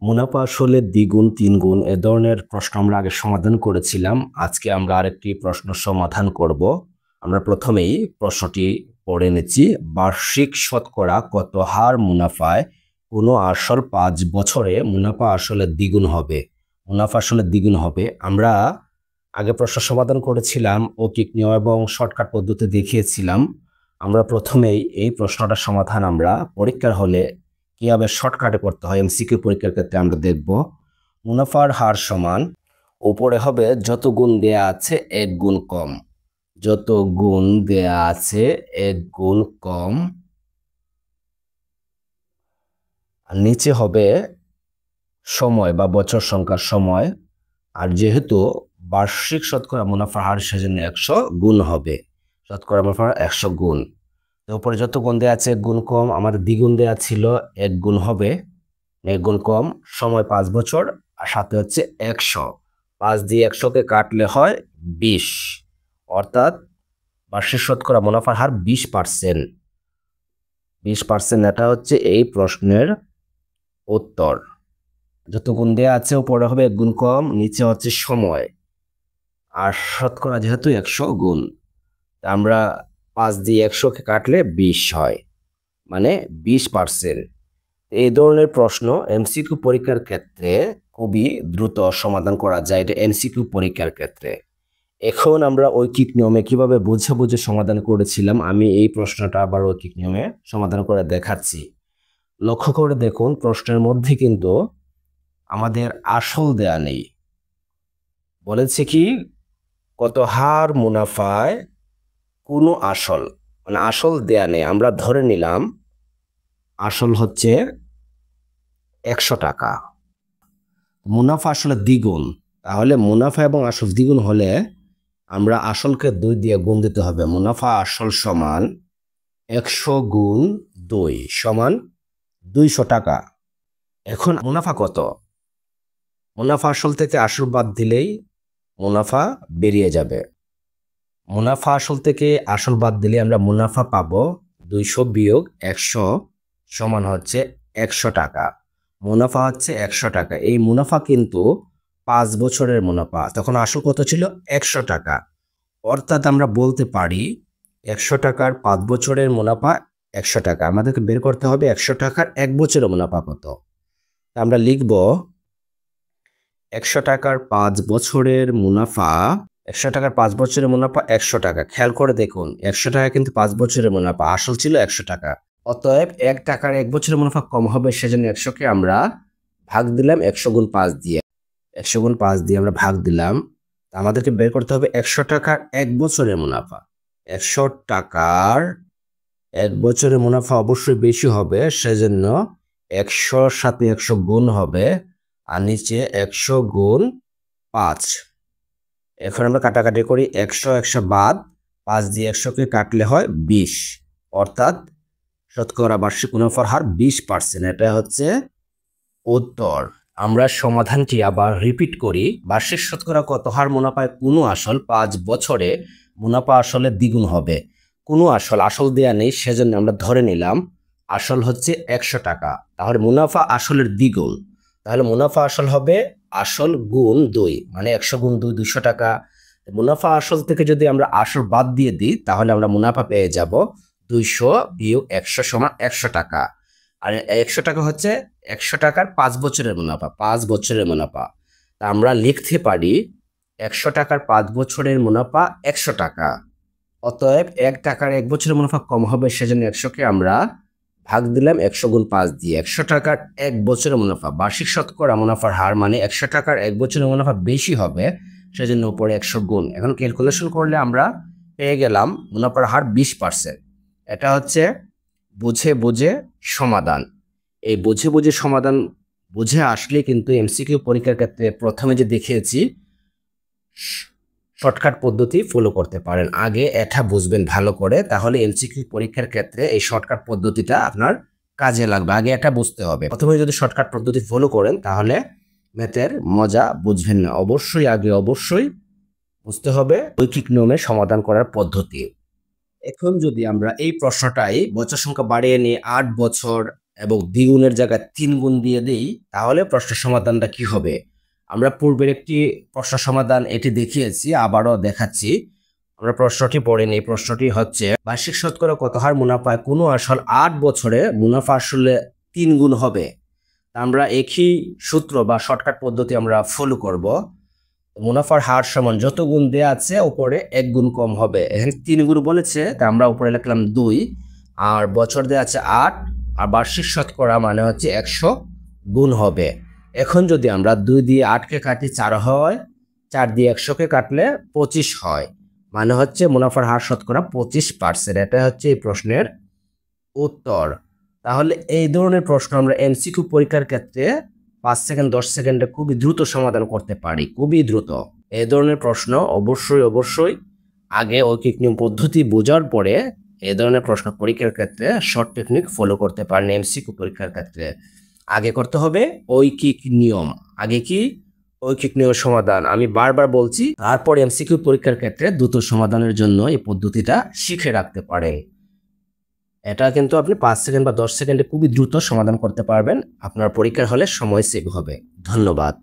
মুনাফা আসলে দ্বিগুণ তিনগুণ এ ধরনের প্রশ্ন আমরা আগে সমাধান করেছিলাম। আজকে আমরা আরেকটি প্রশ্ন সমাধান করব। আমরা প্রথমেই প্রশ্নটি পড়ে নিচ্ছি। বার্ষিক শতকরা কত হার মুনাফায় কোনো আসল 5 বছরে মুনাফা আসলে দ্বিগুণ হবে? মুনাফা আসলে দ্বিগুণ হবে। আমরা আগে প্রশ্ন সমাধান করেছিলাম, অৌকিক নিয়ম এবং শর্টকাট পদ্ধতি দেখিয়েছিলাম। আমরা প্রথমেই এই প্রশ্নটার সমাধান আমরা পরীক্ষার হলে কিভাবে শর্টকাটে করতে হয় এমসিকিউ পরীক্ষার ক্ষেত্রে আমরা দেখব। মুনাফার হার সমান, উপরে হবে যত গুণ দেয়া আছে 1 গুণ কম, যত গুণ দেয়া আছে 1 গুণ কম, আর নিচে হবে সময় বা বছর সংখ্যার সময়। আর যেহেতু বার্ষিক শতকরা মুনাফার হার সেজন্য 100 গুণ হবে, শতকরা মুনাফার 100 গুণ। উপরে যত গুণ দেওয়া আছে 1 গুণ কম, আমাদের দ্বিগুণ দেওয়া ছিল 1 গুণ হবে, 1 গুণ কম, সময় 5 বছর, আর সাথে হচ্ছে 100। 5 দিয়ে 100কে কাটলে হয় 20, অর্থাৎ বার্ষিক শতকরা মুনাফার হার 20%। 20%, এটা হচ্ছে এই প্রশ্নের উত্তর। যত গুণ দেওয়া আছে উপরে হবে 1 গুণ কম, নিচে হচ্ছে সময়, আর শতকরা যেহেতু 100 গুণ, আমরা 5 দিয়ে 100কে কাটলে 20 হয়, মানে 20%। এই ধরনের প্রশ্ন এমসিকিউ পরীক্ষার ক্ষেত্রে খুবই দ্রুত সমাধান করা যায়, এটা এমসিকিউ পরীক্ষার ক্ষেত্রে। এখন আমরা ঐকিক নিয়মে কিভাবে বুঝে বুঝে সমাধান করেছিলাম, আমি এই প্রশ্নটা আবার ঐকিক নিয়মে সমাধান করে দেখাচ্ছি। লক্ষ্য করে দেখুন, প্রশ্নের মধ্যে কিন্তু আমাদের আসল দেয়া নেই। বলেছে কি, কত হার মুনাফায় কোনো আসল, মানে আসল দেয়া নেই। আমরা ধরে নিলাম আসল হচ্ছে 100 টাকা, মুনাফা আসলে দ্বিগুণ। তাহলে মুনাফা এবং আসল দ্বিগুণ হলে আমরা আসলকে 2 দিয়ে গুণ দিতে হবে। মুনাফা আসল সমান 100 গুণ 2 সমান 200 টাকা। এখন মুনাফা কত? মুনাফা আসল থেকে আসল বাদ দিলেই মুনাফা বেরিয়ে যাবে। মুনাফা আসল থেকে আসল বাদ দিলে আমরা মুনাফা পাবো 200 বিয়োগ 100 সমান হচ্ছে 100 টাকা। মুনাফা হচ্ছে 100 টাকা। এই মুনাফা কিন্তু 5 বছরের মুনাফা, তখন আসল কত ছিল? 100 টাকা। অর্থাৎ আমরা বলতে পারি 100 টাকার 5 বছরের মুনাফা 100 টাকা। আমাদেরকে বের করতে হবে 100 টাকার 1 বছরের মুনাফা কত। আমরা লিখব 100 টাকার 5 বছরের মুনাফা, 100 টাকার 5 বছরের মুনাফা 100 টাকা। খেয়াল করে দেখুন, 100 টাকা কিন্তু 5 বছরের মুনাফা, আসল ছিল 100 টাকা। অতএব 1 টাকার 1 বছরের মুনাফা কম হবে, সেজন্য 100কে আমরা ভাগ দিলাম 100 গুণ 5 দিয়ে। 100 গুণ 5 দিয়ে আমরা ভাগ দিলাম। আমাদেরকে বের করতে হবে 100 টাকার 1 বছরের মুনাফা। 100 টাকার 1 বছরের মুনাফা অবশ্যই বেশি হবে, সেজন্য 100-র সাথে 100 গুণ হবে, আর নিচে 100 গুণ 5। এখন আমরা কাটাকাটি করি, 100 বাদ, 5 দিয়ে 100কে কাটলে হয় 20, অর্থাৎ শতকরা বার্ষিক মুনাফার হার 20%। এটা হচ্ছে উত্তর। আমরা সমাধানটি আবার রিপিট করি। বার্ষিক শতকরা কত হার মুনাফায় কোনো আসল 5 বছরে মুনাফা আসলে দ্বিগুণ হবে? কোনো আসল দেয়া নেই, সেজন্য আমরা ধরে নিলাম আসল হচ্ছে 100 টাকা, তাহলে মুনাফা আসলের দ্বিগুণ। তাহলে মুনাফা আসল হবে আসল গুণ 2, মানে 100 গুণ 2 200 টাকা। মুনাফা আসল থেকে যদি আমরা আসল বাদ দিয়ে দিই, তাহলে আমরা মুনাফা পেয়ে যাব 200 বিয়োগ 100 সমান 100 টাকা। আর 100 টাকা হচ্ছে 100 টাকার 5 বছরের মুনাফা, 5 বছরের মুনাফা। তা আমরা লিখতে পারি 100 টাকার 5 বছরের মুনাফা 100 টাকা। অতএব 1 টাকার 1 বছরের মুনাফা কম হবে, সেজন্য 100কে আমরা ভাগ দিলাম 100 গুণ 5 দিয়ে। 100 টাকার 1 বছরের মুনাফা, বার্ষিক শতকরা মুনাফার হার মানে 100 টাকার 1 বছরের মুনাফা বেশি হবে, সেজন্য উপরে 100 গুণ। এখন ক্যালকুলেশন করলে আমরা পেয়ে গেলাম মুনাফার হার 20%। এটা হচ্ছে বুঝে বুঝে সমাধান। এই বুঝে বুঝে সমাধান বুঝে আসলে কিন্তু এমসিকিউ পরীক্ষার ক্ষেত্রে প্রথমে যে দেখিয়েছি শর্টকাট পদ্ধতি ফলো করতে পারেন। আগে এটা বুঝবেন ভালো করে, তাহলে এমসিকিউ পরীক্ষার ক্ষেত্রে এই শর্টকাট পদ্ধতিটা আপনার কাজে লাগবে। আগে এটা বুঝতে হবে। প্রথমে যদি শর্টকাট পদ্ধতি ফলো করেন, তাহলে ম্যাথের মজা বুঝবেন না। অবশ্যই বুঝতে হবে ঐকিক নিয়মে সমাধান করার পদ্ধতি। এখন যদি আমরা এই প্রশ্নটাই বছর সংখ্যা বাড়িয়ে নিই, 8 বছর এবং দ্বিগুণের জায়গায় 3 গুণ দিয়ে দেই, তাহলে প্রশ্নের সমাধানটা কি হবে? আমরা পূর্বের একটি প্রশ্ন সমাধান এটি দেখিয়েছি, আবারও দেখাচ্ছি। আমরা প্রশ্নটি পড়ে নিই। প্রশ্নটি হচ্ছে, বার্ষিক শতকরা কত হার মুনাফায় কোনো আসল 8 বছরে মুনাফা আসলে 3 গুণ হবে? আমরা একই সূত্র বা শর্টকাট পদ্ধতি আমরা ফলো করব। মুনাফার হার সমান যত গুণ দেয়া আছে উপরে 1 গুণ কম হবে। এখানে 3 গুণ বলেছে, তা আমরা উপরে লিখলাম 2, আর বছর দেয়া আছে 8, আর বার্ষিক শতকরা মানে হচ্ছে 100 গুণ হবে। এখন যদি আমরা 2 দিয়ে 8কে কাটি 4 হয়, 4 দিয়ে 100কে কাটলে 25 হয়, মানে হচ্ছে মুনাফার হার শতকরা 25%। এটা হচ্ছে এই প্রশ্নের উত্তর। তাহলে এই ধরনের প্রশ্ন আমরা এমসিকিউ পরীক্ষার ক্ষেত্রে 5 সেকেন্ড 10 সেকেন্ডে খুবই দ্রুত সমাধান করতে পারি, খুবই দ্রুত। এই ধরনের প্রশ্ন অবশ্যই আগে ঐকিক নিয়ম পদ্ধতি বোঝার পরে এই ধরনের প্রশ্ন পরীক্ষার ক্ষেত্রে শর্ট টেকনিক ফলো করতে পারেন। এমসিকিউ পরীক্ষার ক্ষেত্রে আগে করতে হবে ঐকিক নিয়ম। আগে কি? ঐকিক নিয়ম সমাধান। আমি বারবার বলছি, তারপর এমসিকিউ পরীক্ষার ক্ষেত্রে দ্রুত সমাধানের জন্য এই পদ্ধতিটা শিখে রাখতে পারেন। এটা কিন্তু আপনি 5 সেকেন্ড বা 10 সেকেন্ডে খুবই দ্রুত সমাধান করতে পারবেন। আপনার পরীক্ষার হলে সময় সেভ হবে। ধন্যবাদ।